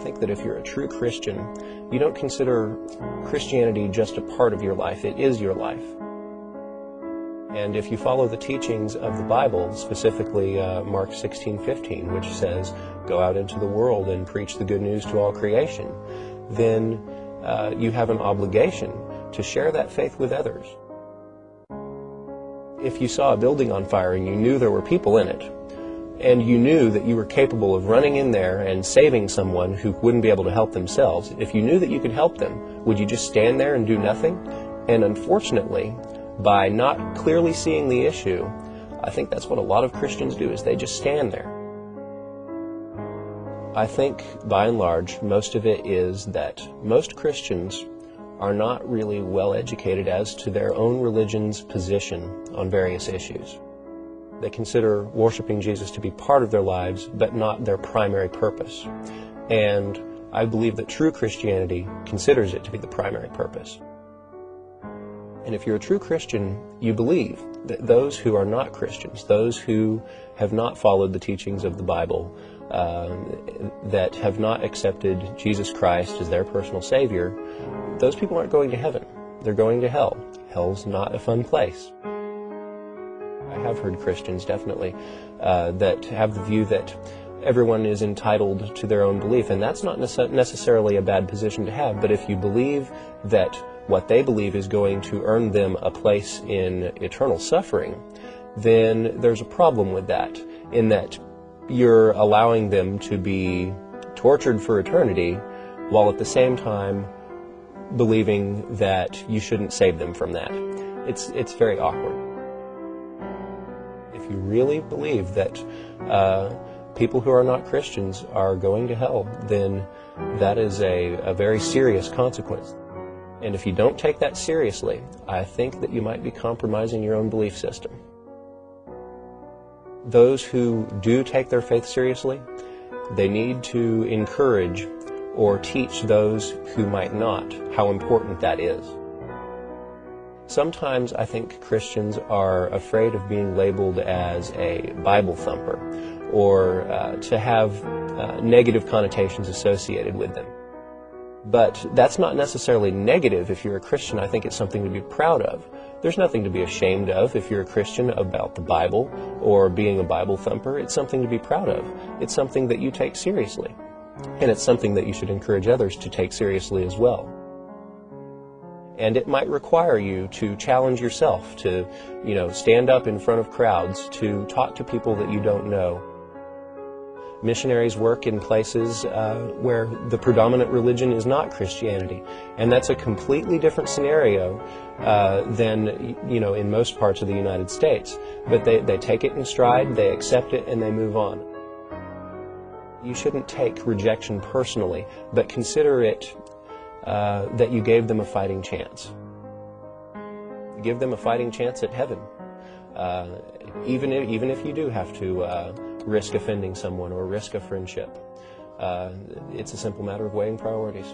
think that if you're a true Christian, you don't consider Christianity just a part of your life. It is your life. And if you follow the teachings of the Bible, specifically Mark 16:15, which says, "Go out into the world and preach the good news to all creation," then you have an obligation to share that faith with others. If you saw a building on fire and you knew there were people in it, and you knew that you were capable of running in there and saving someone who wouldn't be able to help themselves, if you knew that you could help them, would you just stand there and do nothing? And unfortunately, by not clearly seeing the issue, I think that's what a lot of Christians do, is they just stand there. I think, by and large, most of it is that most Christians are not really well educated as to their own religion's position on various issues. They consider worshiping Jesus to be part of their lives, but not their primary purpose. And I believe that true Christianity considers it to be the primary purpose. And if you're a true Christian, you believe that those who are not Christians, those who have not followed the teachings of the Bible, that have not accepted Jesus Christ as their personal Savior, those people aren't going to heaven. They're going to hell. Hell's not a fun place. I have heard Christians, definitely, that have the view that everyone is entitled to their own belief, and that's not necessarily a bad position to have, but if you believe that what they believe is going to earn them a place in eternal suffering, then there's a problem with that, in that you're allowing them to be tortured for eternity, while at the same time believing that you shouldn't save them from that. It's very awkward. If you really believe that people who are not Christians are going to hell, then that is a very serious consequence. And if you don't take that seriously, I think that you might be compromising your own belief system. Those who do take their faith seriously, they need to encourage or teach those who might not how important that is. Sometimes I think Christians are afraid of being labeled as a Bible thumper, or to have negative connotations associated with them. But that's not necessarily negative if you're a Christian. I think it's something to be proud of. There's nothing to be ashamed of if you're a Christian about the Bible or being a Bible thumper. It's something to be proud of. It's something that you take seriously. And it's something that you should encourage others to take seriously as well. And it might require you to challenge yourself, to, stand up in front of crowds, to talk to people that you don't know. Missionaries work in places where the predominant religion is not Christianity, and that's a completely different scenario than in most parts of the United States. But they take it in stride, they accept it, and they move on. You shouldn't take rejection personally, but consider it that you gave them a fighting chance. Give them a fighting chance at heaven, even if you do have to risk offending someone or risk a friendship. It's a simple matter of weighing priorities.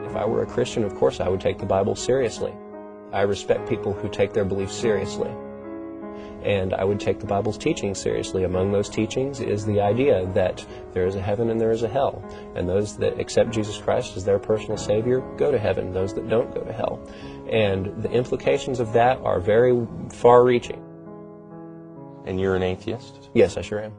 If I were a Christian, of course I would take the Bible seriously. I respect people who take their beliefs seriously. And I would take the Bible's teachings seriously. Among those teachings is the idea that there is a heaven and there is a hell. And those that accept Jesus Christ as their personal Savior go to heaven. Those that don't go to hell. And the implications of that are very far-reaching. And you're an atheist? Yes, I sure am.